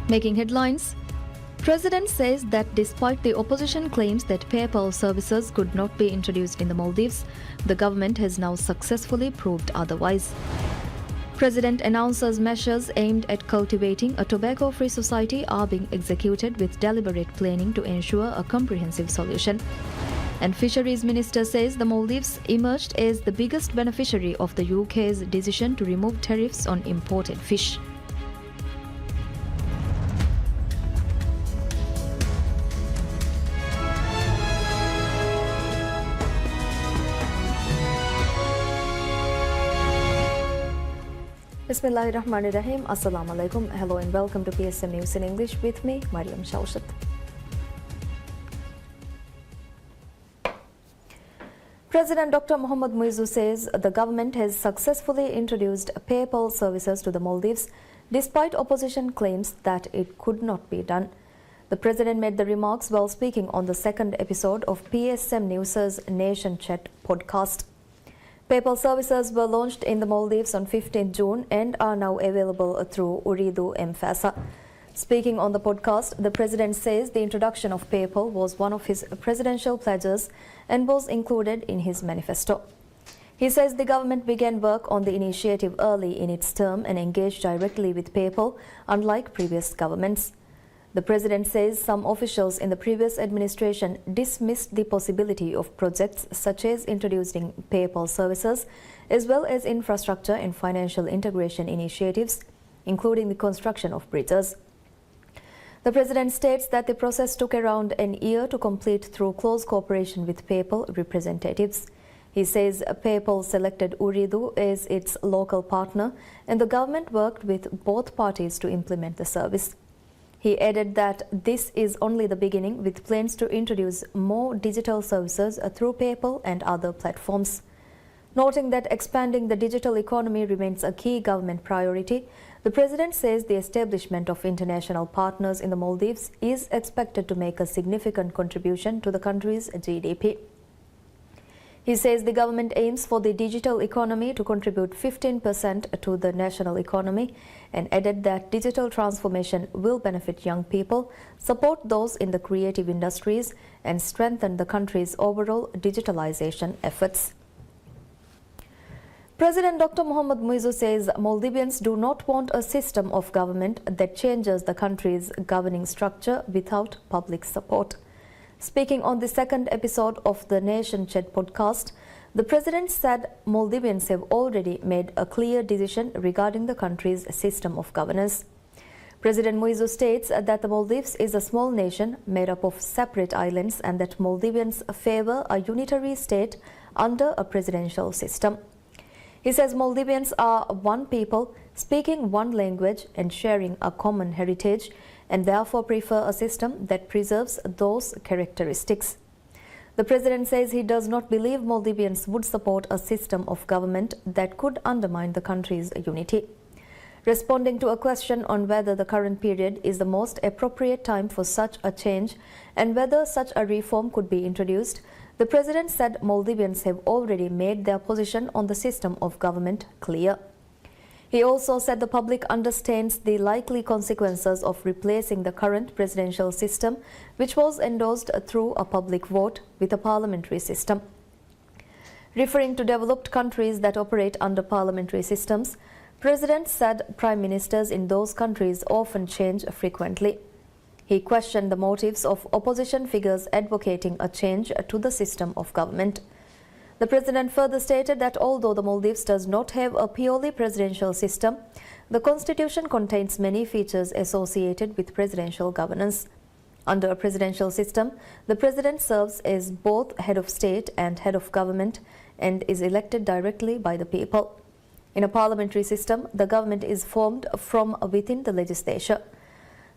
Making headlines, President says that despite the opposition claims that PayPal services could not be introduced in the Maldives, the government has now successfully proved otherwise. President announces measures aimed at cultivating a tobacco-free society are being executed with deliberate planning to ensure a comprehensive solution. And Fisheries Minister says the Maldives emerged as the biggest beneficiary of the UK's decision to remove tariffs on imported fish. Bismillahirrahmanirrahim. Assalamu alaikum. Hello and welcome to PSM News in English with me, Mariam Shawshat. President Dr. Mohamed Muizzu says the government has successfully introduced PayPal services to the Maldives despite opposition claims that it could not be done. The president made the remarks while speaking on the second episode of PSM News' Nation Chat podcast. PayPal services were launched in the Maldives on 15 June and are now available through Ooredoo M-Pesa. Speaking on the podcast, the president says the introduction of PayPal was one of his presidential pledges and was included in his manifesto. He says the government began work on the initiative early in its term and engaged directly with PayPal, unlike previous governments. The president says some officials in the previous administration dismissed the possibility of projects such as introducing PayPal services, as well as infrastructure and financial integration initiatives, including the construction of bridges. The president states that the process took around an year to complete through close cooperation with PayPal representatives. He says PayPal selected Ooredoo as its local partner, and the government worked with both parties to implement the service. He added that this is only the beginning, with plans to introduce more digital services through PayPal and other platforms. Noting that expanding the digital economy remains a key government priority, the president says the establishment of international partners in the Maldives is expected to make a significant contribution to the country's GDP. He says the government aims for the digital economy to contribute 15% to the national economy, and added that digital transformation will benefit young people, support those in the creative industries, and strengthen the country's overall digitalization efforts. President Dr. Mohamed Muizzu says Maldivians do not want a system of government that changes the country's governing structure without public support. Speaking on the second episode of the Nation Chat podcast, the president said Maldivians have already made a clear decision regarding the country's system of governance. President Muizzu states that the Maldives is a small nation made up of separate islands and that Maldivians favor a unitary state under a presidential system. He says Maldivians are one people, speaking one language and sharing a common heritage, and therefore prefer a system that preserves those characteristics. The president says he does not believe Maldivians would support a system of government that could undermine the country's unity. Responding to a question on whether the current period is the most appropriate time for such a change and whether such a reform could be introduced, the president said Maldivians have already made their position on the system of government clear. He also said the public understands the likely consequences of replacing the current presidential system, which was endorsed through a public vote, with a parliamentary system. Referring to developed countries that operate under parliamentary systems, President said prime ministers in those countries often change frequently. He questioned the motives of opposition figures advocating a change to the system of government. The president further stated that although the Maldives does not have a purely presidential system, the constitution contains many features associated with presidential governance. Under a presidential system, the president serves as both head of state and head of government and is elected directly by the people. In a parliamentary system, the government is formed from within the legislature.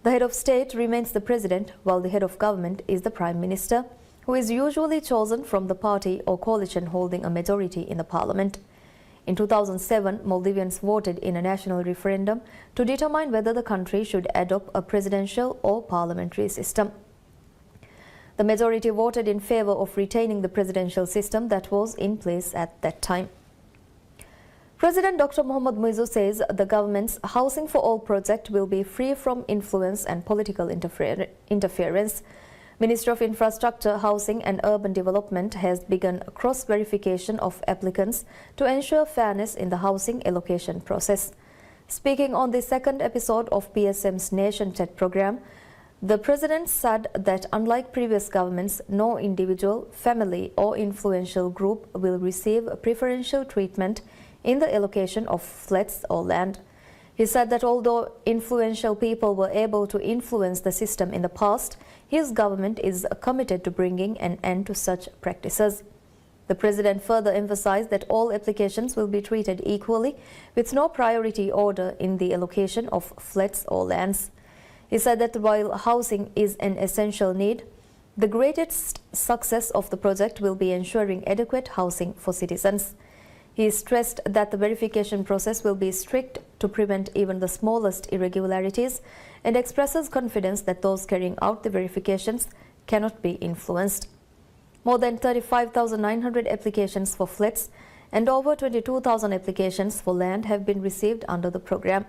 The head of state remains the president, while the head of government is the prime minister, who is usually chosen from the party or coalition holding a majority in the parliament. In 2007, Maldivians voted in a national referendum to determine whether the country should adopt a presidential or parliamentary system. The majority voted in favor of retaining the presidential system that was in place at that time. President Dr. Mohammad Muizzu says the government's Housing for All project will be free from influence and political interference. Ministry of Infrastructure, Housing and Urban Development has begun cross-verification of applicants to ensure fairness in the housing allocation process. Speaking on the second episode of PSM's Nation Chat program, the President said that unlike previous governments, no individual, family or influential group will receive preferential treatment in the allocation of flats or land. He said that although influential people were able to influence the system in the past, his government is committed to bringing an end to such practices. The President further emphasized that all applications will be treated equally, with no priority order in the allocation of flats or lands. He said that while housing is an essential need, the greatest success of the project will be ensuring adequate housing for citizens. He stressed that the verification process will be strict to prevent even the smallest irregularities and expresses confidence that those carrying out the verifications cannot be influenced. More than 35,900 applications for flats and over 22,000 applications for land have been received under the program.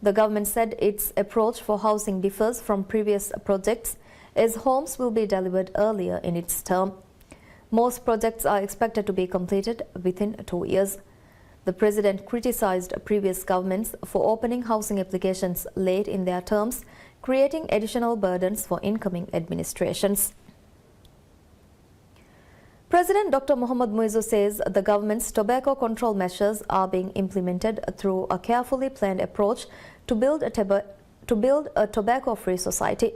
The government said its approach for housing differs from previous projects as homes will be delivered earlier in its term. Most projects are expected to be completed within 2 years. The President criticized previous governments for opening housing applications late in their terms, creating additional burdens for incoming administrations. President Dr. Mohammad Muizzu says the government's tobacco control measures are being implemented through a carefully planned approach to build a tobacco-free society.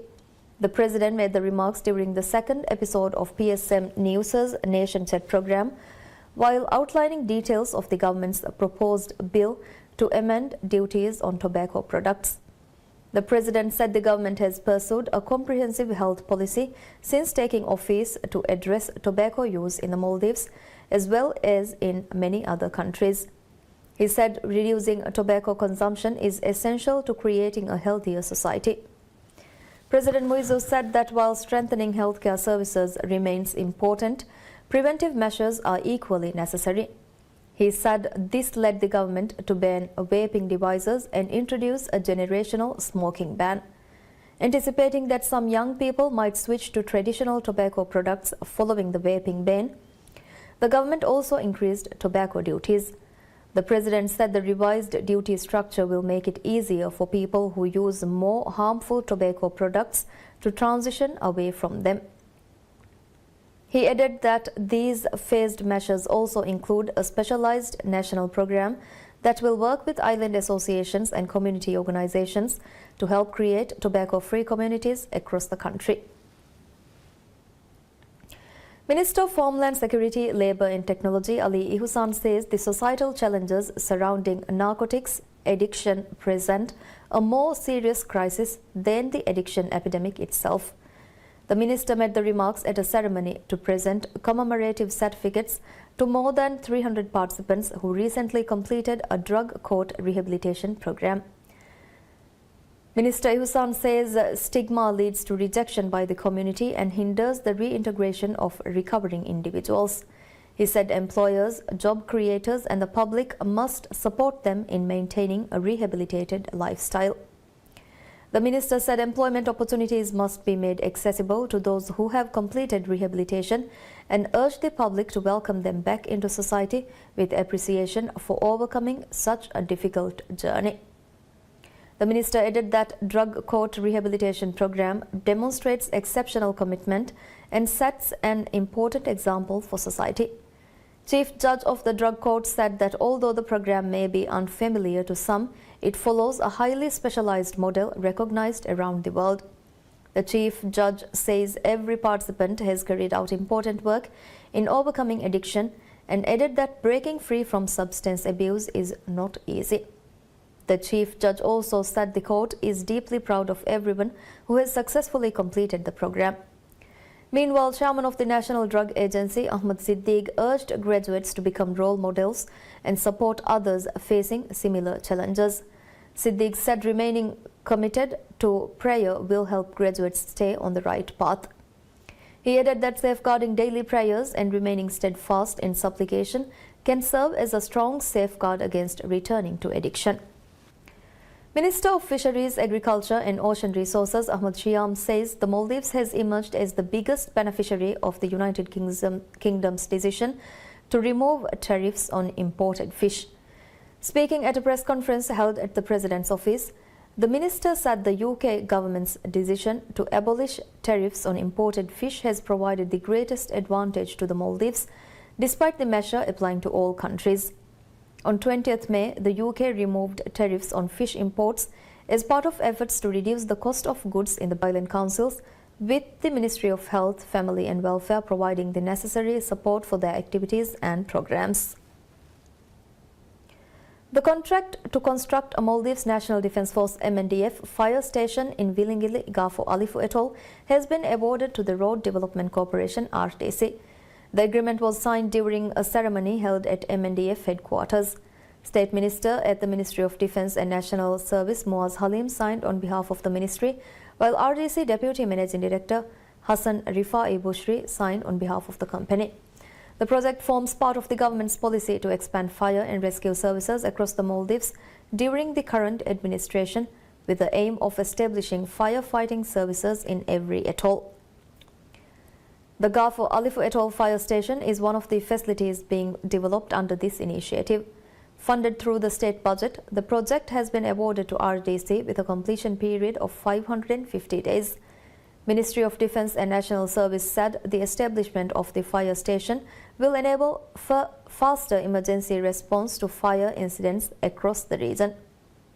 The President made the remarks during the second episode of PSM News' Nation Chat program, while outlining details of the government's proposed bill to amend duties on tobacco products. The President said the government has pursued a comprehensive health policy since taking office to address tobacco use in the Maldives as well as in many other countries. He said reducing tobacco consumption is essential to creating a healthier society. President Muizzu said that while strengthening healthcare services remains important, preventive measures are equally necessary. He said this led the government to ban vaping devices and introduce a generational smoking ban. Anticipating that some young people might switch to traditional tobacco products following the vaping ban, the government also increased tobacco duties. The President said the revised duty structure will make it easier for people who use more harmful tobacco products to transition away from them. He added that these phased measures also include a specialized national program that will work with island associations and community organizations to help create tobacco-free communities across the country. Minister of Homeland Security, Labour and Technology Ali Ihsan says the societal challenges surrounding narcotics addiction present a more serious crisis than the addiction epidemic itself. The minister made the remarks at a ceremony to present commemorative certificates to more than 300 participants who recently completed a drug court rehabilitation program. Minister Ihsan says stigma leads to rejection by the community and hinders the reintegration of recovering individuals. He said employers, job creators and the public must support them in maintaining a rehabilitated lifestyle. The minister said employment opportunities must be made accessible to those who have completed rehabilitation and urged the public to welcome them back into society with appreciation for overcoming such a difficult journey. The minister added that drug court rehabilitation program demonstrates exceptional commitment and sets an important example for society. Chief Judge of the Drug Court said that although the program may be unfamiliar to some, it follows a highly specialized model recognized around the world. The Chief Judge says every participant has carried out important work in overcoming addiction and added that breaking free from substance abuse is not easy. The Chief Judge also said the court is deeply proud of everyone who has successfully completed the program. Meanwhile, Chairman of the National Drug Agency, Ahmad Siddique, urged graduates to become role models and support others facing similar challenges. Siddique said remaining committed to prayer will help graduates stay on the right path. He added that safeguarding daily prayers and remaining steadfast in supplication can serve as a strong safeguard against returning to addiction. Minister of Fisheries, Agriculture and Ocean Resources Ahmad Shyam says the Maldives has emerged as the biggest beneficiary of the United Kingdom's decision to remove tariffs on imported fish. Speaking at a press conference held at the President's office, the minister said the UK government's decision to abolish tariffs on imported fish has provided the greatest advantage to the Maldives, despite the measure applying to all countries. On 20th May, the UK removed tariffs on fish imports as part of efforts to reduce the cost of goods in the island councils, with the Ministry of Health, Family and Welfare providing the necessary support for their activities and programs. The contract to construct a Maldives National Defence Force MNDF fire station in Vilingili, Gafo Alifu Atoll has been awarded to the Road Development Corporation RDC. The agreement was signed during a ceremony held at MNDF headquarters. State Minister at the Ministry of Defence and National Service Muaz Halim signed on behalf of the ministry, while RDC Deputy Managing Director Hassan Rifai Bushri signed on behalf of the company. The project forms part of the government's policy to expand fire and rescue services across the Maldives during the current administration, with the aim of establishing firefighting services in every atoll. The Gafo Alifu Atoll Fire Station is one of the facilities being developed under this initiative. Funded through the state budget, the project has been awarded to RDC with a completion period of 550 days. Ministry of Defence and National Service said the establishment of the fire station will enable faster emergency response to fire incidents across the region.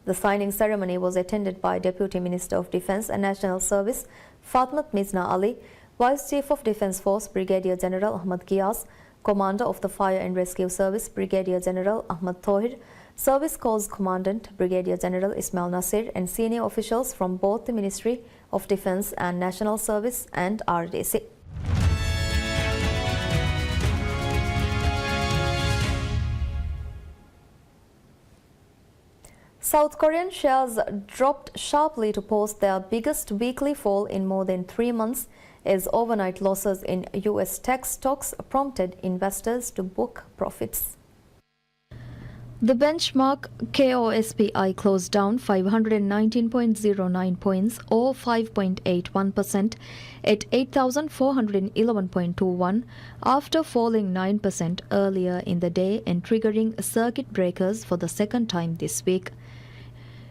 The signing ceremony was attended by Deputy Minister of Defence and National Service Fatmat Mizna Ali, Vice Chief of Defence Force Brigadier General Ahmad Giyas, Commander of the Fire and Rescue Service Brigadier General Ahmad Tohir, Service Corps Commandant Brigadier General Ismail Nasir, and senior officials from both the Ministry of Defence and National Service and RDC. South Korean shares dropped sharply to post their biggest weekly fall in more than 3 months, as overnight losses in US tech stocks prompted investors to book profits. The benchmark KOSPI closed down 519.09 points or 5.81% at 8,411.21 after falling 9% earlier in the day and triggering circuit breakers for the second time this week.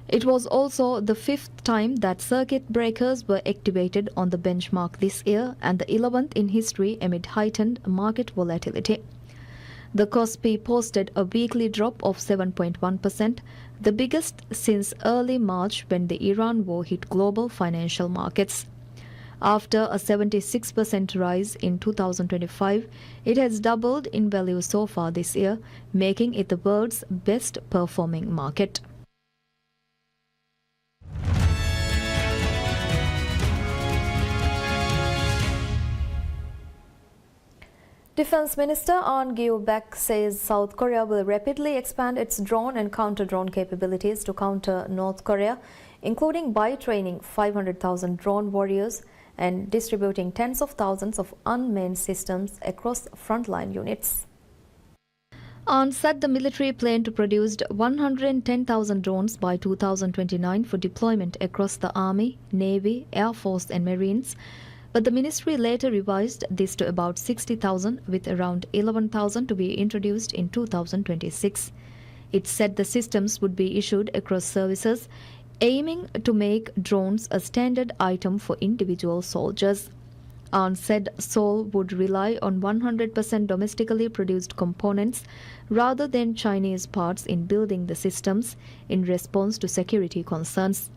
It was also the 5th time that circuit breakers were activated on the benchmark this year and the 11th in history amid heightened market volatility. The KOSPI posted a weekly drop of 7.1%, the biggest since early March when the Iran war hit global financial markets. After a 76% rise in 2025, it has doubled in value so far this year, making it the world's best performing market. Defence Minister An Gyu-baek says South Korea will rapidly expand its drone and counter-drone capabilities to counter North Korea, including by training 500,000 drone warriors and distributing tens of thousands of unmanned systems across frontline units. An said the military planned to produce 110,000 drones by 2029 for deployment across the Army, Navy, Air Force and Marines, but the ministry later revised this to about 60,000, with around 11,000 to be introduced in 2026. It said the systems would be issued across services, aiming to make drones a standard item for individual soldiers. An said Seoul would rely on 100% domestically produced components rather than Chinese parts in building the systems in response to security concerns.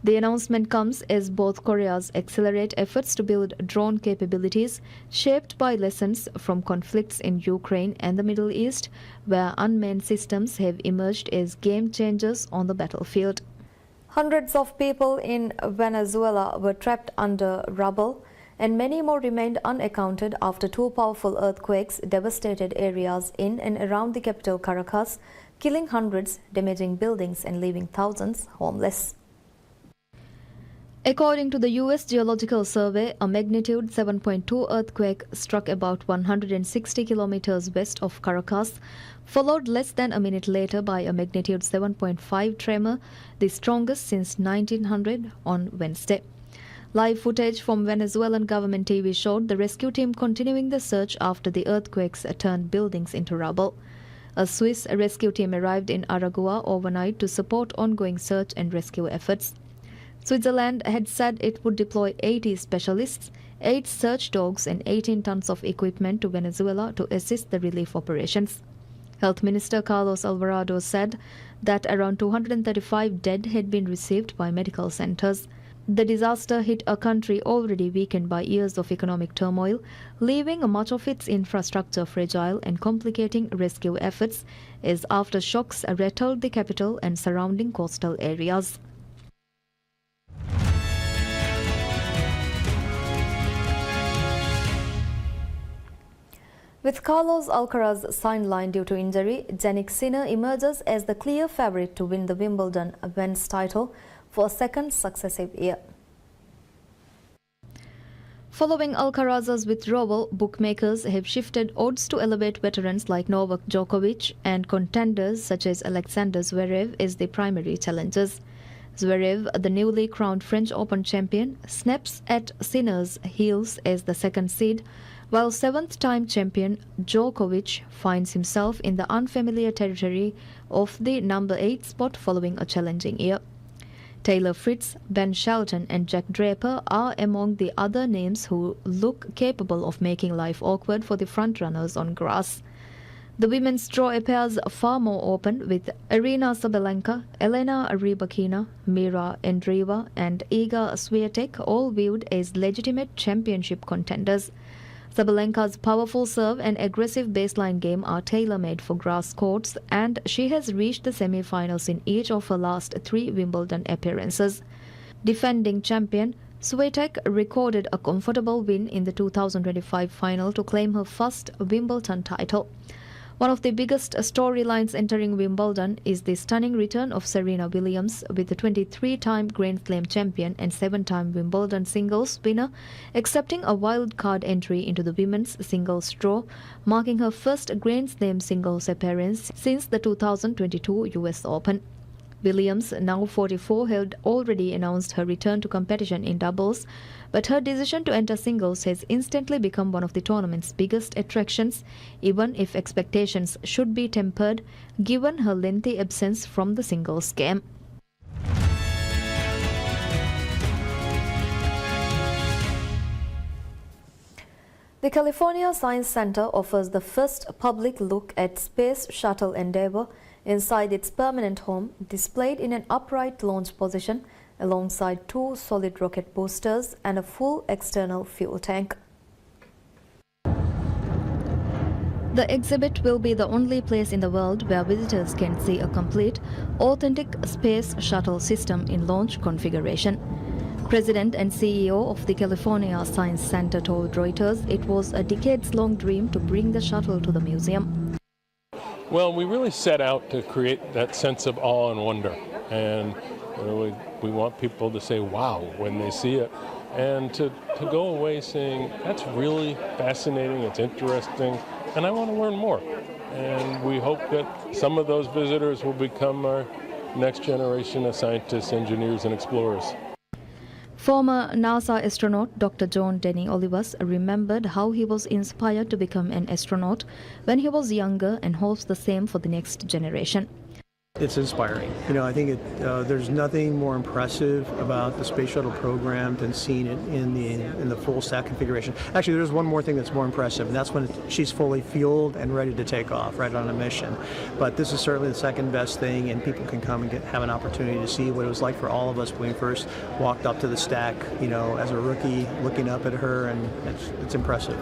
The announcement comes as both Koreas accelerate efforts to build drone capabilities shaped by lessons from conflicts in Ukraine and the Middle East, where unmanned systems have emerged as game changers on the battlefield. Hundreds of people in Venezuela were trapped under rubble, and many more remained unaccounted after 2 powerful earthquakes devastated areas in and around the capital Caracas, killing hundreds, damaging buildings and leaving thousands homeless. According to the US Geological Survey, a magnitude 7.2 earthquake struck about 160 kilometers west of Caracas, followed less than a minute later by a magnitude 7.5 tremor, the strongest since 1900, on Wednesday. Live footage from Venezuelan government TV showed the rescue team continuing the search after the earthquakes turned buildings into rubble. A Swiss rescue team arrived in Aragua overnight to support ongoing search and rescue efforts. Switzerland had said it would deploy 80 specialists, 8 search dogs and 18 tons of equipment to Venezuela to assist the relief operations. Health Minister Carlos Alvarado said that around 235 dead had been received by medical centers. The disaster hit a country already weakened by years of economic turmoil, leaving much of its infrastructure fragile and complicating rescue efforts as aftershocks rattled the capital and surrounding coastal areas. With Carlos Alcaraz sidelined due to injury, Jannik Sinner emerges as the clear favourite to win the Wimbledon men's title for a second successive year. Following Alcaraz's withdrawal, bookmakers have shifted odds to elevate veterans like Novak Djokovic and contenders such as Alexander Zverev as the primary challengers. Zverev, the newly crowned French Open champion, snaps at Sinner's heels as the second seed, while seventh-time champion Djokovic finds himself in the unfamiliar territory of the number 8 spot following a challenging year. Taylor Fritz, Ben Shelton and Jack Draper are among the other names who look capable of making life awkward for the frontrunners on grass. The women's draw appears far more open, with Aryna Sabalenka, Elena Rybakina, Mira Andreeva and Iga Swiatek all viewed as legitimate championship contenders. Sabalenka's powerful serve and aggressive baseline game are tailor-made for grass courts, and she has reached the semi-finals in each of her last 3 Wimbledon appearances. Defending champion Swiatek recorded a comfortable win in the 2025 final to claim her first Wimbledon title. One of the biggest storylines entering Wimbledon is the stunning return of Serena Williams, with the 23-time Grand Slam champion and 7-time Wimbledon singles winner accepting a wild card entry into the women's singles draw, marking her first Grand Slam singles appearance since the 2022 US Open. Williams, now 44, had already announced her return to competition in doubles, but her decision to enter singles has instantly become one of the tournament's biggest attractions, even if expectations should be tempered given her lengthy absence from the singles game. The California Science Center offers the first public look at Space Shuttle Endeavour inside its permanent home, displayed in an upright launch position alongside 2 solid rocket boosters and a full external fuel tank. The exhibit will be the only place in the world where visitors can see a complete, authentic space shuttle system in launch configuration. President and CEO of the California Science Center told Reuters it was a decades-long dream to bring the shuttle to the museum. Well, we really set out to create that sense of awe and wonder, and we want people to say wow when they see it, and to go away saying that's really fascinating, it's interesting, and I want to learn more. And we hope that some of those visitors will become our next generation of scientists, engineers, and explorers. Former NASA astronaut Dr. John Denny Olivas remembered how he was inspired to become an astronaut when he was younger and hopes the same for the next generation. It's inspiring. I think there's nothing more impressive about the space shuttle program than seeing it in the full stack configuration. Actually, there's one more thing that's more impressive, and that's when she's fully fueled and ready to take off, right on a mission. But this is certainly the second best thing, and people can come and have an opportunity to see what it was like for all of us when we first walked up to the stack, as a rookie, looking up at her, and it's impressive.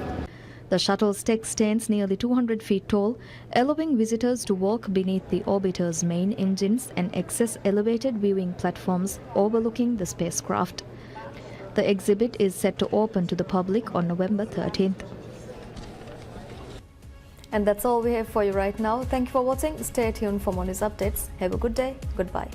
The shuttle's deck stands nearly 200 feet tall, allowing visitors to walk beneath the orbiter's main engines and access elevated viewing platforms overlooking the spacecraft. The exhibit is set to open to the public on November 13th. And that's all we have for you right now. Thank you for watching. Stay tuned for more news updates. Have a good day. Goodbye.